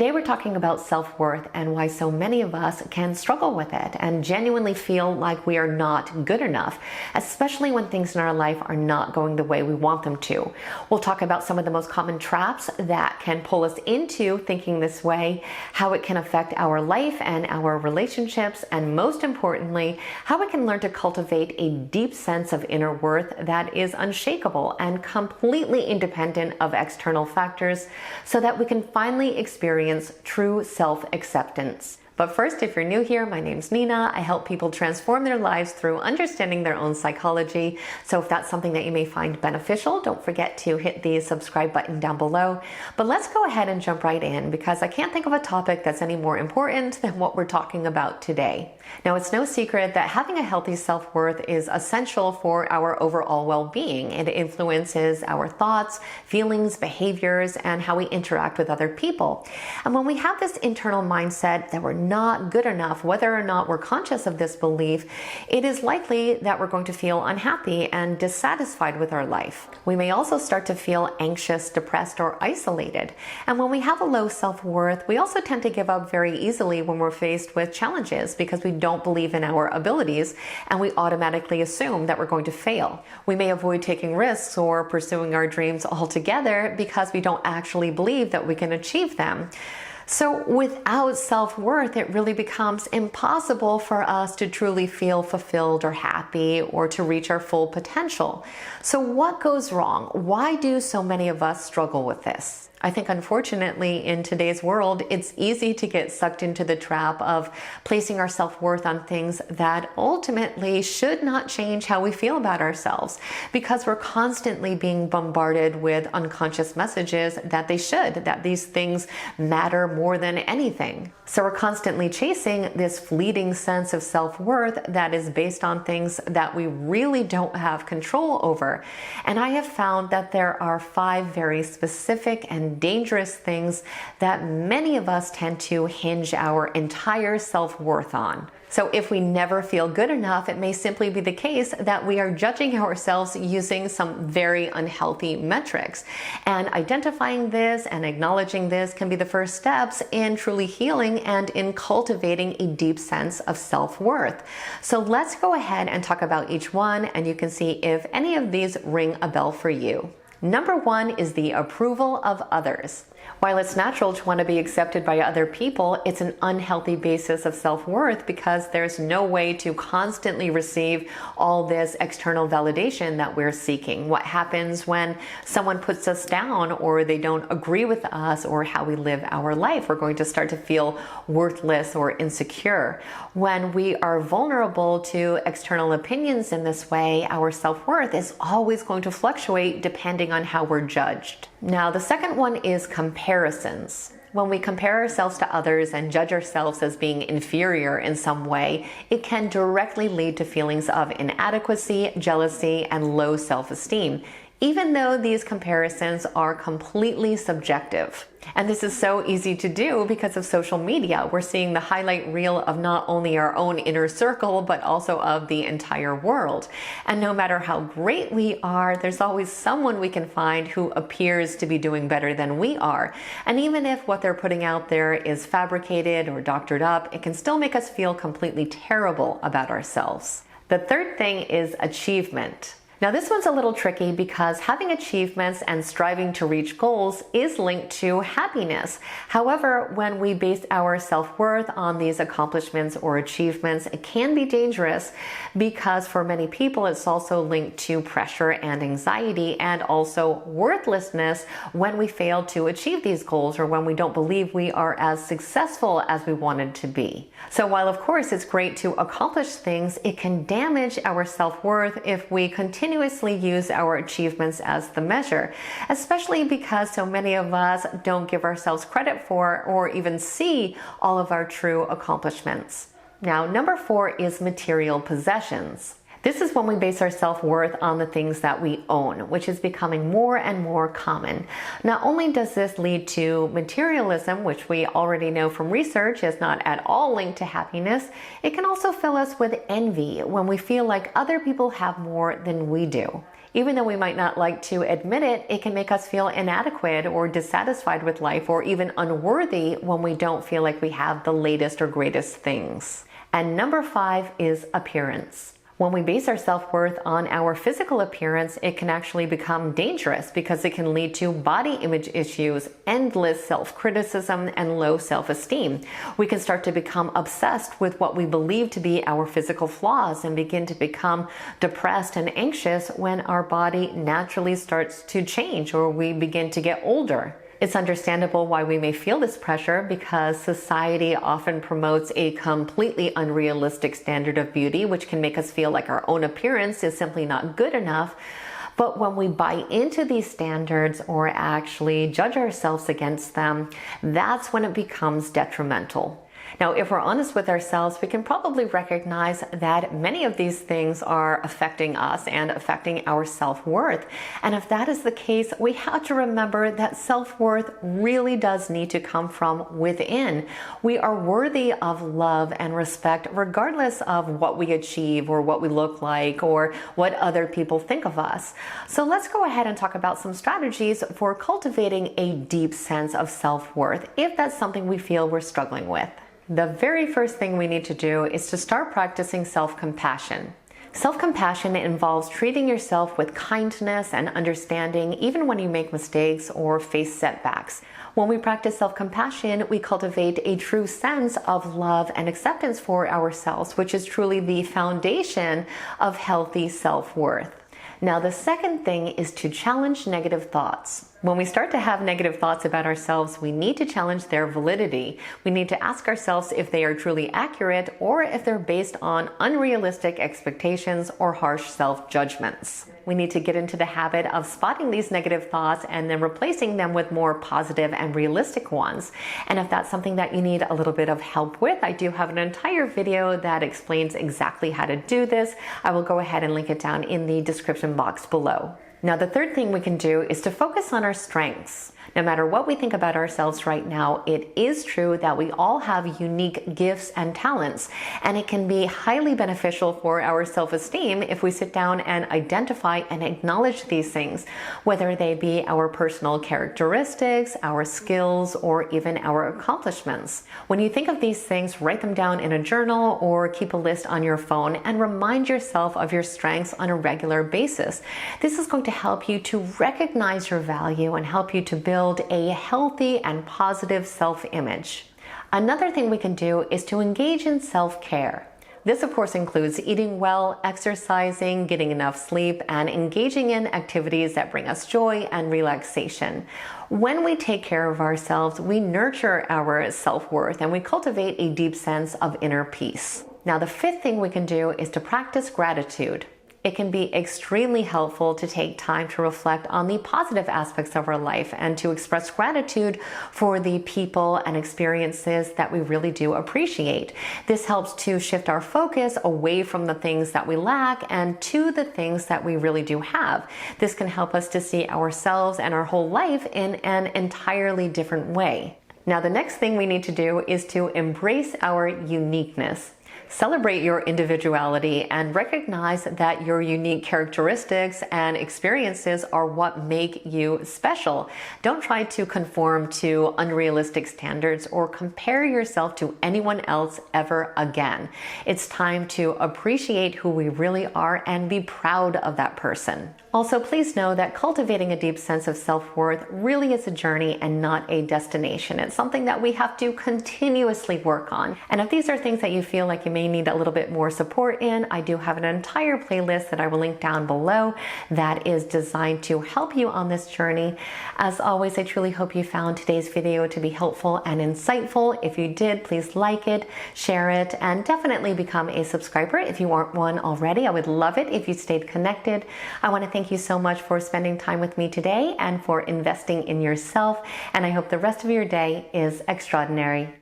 Today we're talking about self-worth and why so many of us can struggle with it and genuinely feel like we are not good enough, especially when things in our life are not going the way we want them to. We'll talk about some of the most common traps that can pull us into thinking this way, how it can affect our life and our relationships, and most importantly, how we can learn to cultivate a deep sense of inner worth that is unshakable and completely independent of external factors so that we can finally experience true self-acceptance. But first, if you're new here, my name's Nina. I help people transform their lives through understanding their own psychology. So if that's something that you may find beneficial, don't forget to hit the subscribe button down below. But let's go ahead and jump right in because I can't think of a topic that's any more important than what we're talking about today. Now, it's no secret that having a healthy self-worth is essential for our overall well-being. It influences our thoughts, feelings, behaviors, and how we interact with other people. And when we have this internal mindset that we're not good enough, whether or not we're conscious of this belief, it is likely that we're going to feel unhappy and dissatisfied with our life. We may also start to feel anxious, depressed, or isolated. And when we have a low self-worth, we also tend to give up very easily when we're faced with challenges because we don't believe in our abilities and we automatically assume that we're going to fail. We may avoid taking risks or pursuing our dreams altogether because we don't actually believe that we can achieve them. So without self-worth, it really becomes impossible for us to truly feel fulfilled or happy or to reach our full potential. So what goes wrong? Why do so many of us struggle with this? I think unfortunately in today's world, it's easy to get sucked into the trap of placing our self-worth on things that ultimately should not change how we feel about ourselves because we're constantly being bombarded with unconscious messages that that these things matter more than anything. So we're constantly chasing this fleeting sense of self-worth that is based on things that we really don't have control over. And I have found that there are 5 very specific and dangerous things that many of us tend to hinge our entire self-worth on. So if we never feel good enough, it may simply be the case that we are judging ourselves using some very unhealthy metrics. And identifying this and acknowledging this can be the first steps in truly healing and in cultivating a deep sense of self-worth. So let's go ahead and talk about each one, and you can see if any of these ring a bell for you. Number 1 is the approval of others. While it's natural to want to be accepted by other people, it's an unhealthy basis of self-worth because there's no way to constantly receive all this external validation that we're seeking. What happens when someone puts us down or they don't agree with us or how we live our life? We're going to start to feel worthless or insecure. When we are vulnerable to external opinions in this way, our self-worth is always going to fluctuate depending on how we're judged. Now, the second one is comparisons. When we compare ourselves to others and judge ourselves as being inferior in some way, it can directly lead to feelings of inadequacy, jealousy, and low self-esteem, even though these comparisons are completely subjective. And this is so easy to do because of social media. We're seeing the highlight reel of not only our own inner circle, but also of the entire world. And no matter how great we are, there's always someone we can find who appears to be doing better than we are. And even if what they're putting out there is fabricated or doctored up, it can still make us feel completely terrible about ourselves. The third thing is achievement. Now, this one's a little tricky because having achievements and striving to reach goals is linked to happiness. However, when we base our self-worth on these accomplishments or achievements, it can be dangerous because for many people, it's also linked to pressure and anxiety and also worthlessness when we fail to achieve these goals or when we don't believe we are as successful as we wanted to be. So while of course it's great to accomplish things, it can damage our self-worth if we continuously use our achievements as the measure, especially because so many of us don't give ourselves credit for or even see all of our true accomplishments. Now, number 4 is material possessions. This is when we base our self-worth on the things that we own, which is becoming more and more common. Not only does this lead to materialism, which we already know from research is not at all linked to happiness, it can also fill us with envy when we feel like other people have more than we do. Even though we might not like to admit it, it can make us feel inadequate or dissatisfied with life or even unworthy when we don't feel like we have the latest or greatest things. And number 5 is appearance. When we base our self-worth on our physical appearance, it can actually become dangerous because it can lead to body image issues, endless self-criticism, and low self-esteem. We can start to become obsessed with what we believe to be our physical flaws and begin to become depressed and anxious when our body naturally starts to change or we begin to get older. It's understandable why we may feel this pressure because society often promotes a completely unrealistic standard of beauty, which can make us feel like our own appearance is simply not good enough. But when we buy into these standards or actually judge ourselves against them, that's when it becomes detrimental. Now, if we're honest with ourselves, we can probably recognize that many of these things are affecting us and affecting our self-worth. And if that is the case, we have to remember that self-worth really does need to come from within. We are worthy of love and respect regardless of what we achieve or what we look like or what other people think of us. So let's go ahead and talk about some strategies for cultivating a deep sense of self-worth if that's something we feel we're struggling with. The very first thing we need to do is to start practicing self-compassion. Self-compassion involves treating yourself with kindness and understanding even when you make mistakes or face setbacks. When we practice self-compassion, we cultivate a true sense of love and acceptance for ourselves, which is truly the foundation of healthy self-worth. Now, the second thing is to challenge negative thoughts. When we start to have negative thoughts about ourselves, we need to challenge their validity. We need to ask ourselves if they are truly accurate or if they're based on unrealistic expectations or harsh self-judgments. We need to get into the habit of spotting these negative thoughts and then replacing them with more positive and realistic ones. And if that's something that you need a little bit of help with, I do have an entire video that explains exactly how to do this. I will go ahead and link it down in the description box below. Now, the third thing we can do is to focus on our strengths. No matter what we think about ourselves right now, it is true that we all have unique gifts and talents, and it can be highly beneficial for our self-esteem if we sit down and identify and acknowledge these things, whether they be our personal characteristics, our skills, or even our accomplishments. When you think of these things, write them down in a journal or keep a list on your phone and remind yourself of your strengths on a regular basis. This is going to help you to recognize your value and help you to build a healthy and positive self-image. Another thing we can do is to engage in self-care. This, of course, includes eating well, exercising, getting enough sleep, and engaging in activities that bring us joy and relaxation. When we take care of ourselves, we nurture our self-worth and we cultivate a deep sense of inner peace. Now, the fifth thing we can do is to practice gratitude. It can be extremely helpful to take time to reflect on the positive aspects of our life and to express gratitude for the people and experiences that we really do appreciate. This helps to shift our focus away from the things that we lack and to the things that we really do have. This can help us to see ourselves and our whole life in an entirely different way. Now, the next thing we need to do is to embrace our uniqueness. Celebrate your individuality and recognize that your unique characteristics and experiences are what make you special. Don't try to conform to unrealistic standards or compare yourself to anyone else ever again. It's time to appreciate who we really are and be proud of that person. Also, please know that cultivating a deep sense of self-worth really is a journey and not a destination. It's something that we have to continuously work on. And if these are things that you feel like you may need a little bit more support in, I do have an entire playlist that I will link down below that is designed to help you on this journey. As always, I truly hope you found today's video to be helpful and insightful. If you did, please like it, share it, and definitely become a subscriber if you aren't one already. I would love it if you stayed connected. I want to thank you so much for spending time with me today and for investing in yourself, and I hope the rest of your day is extraordinary.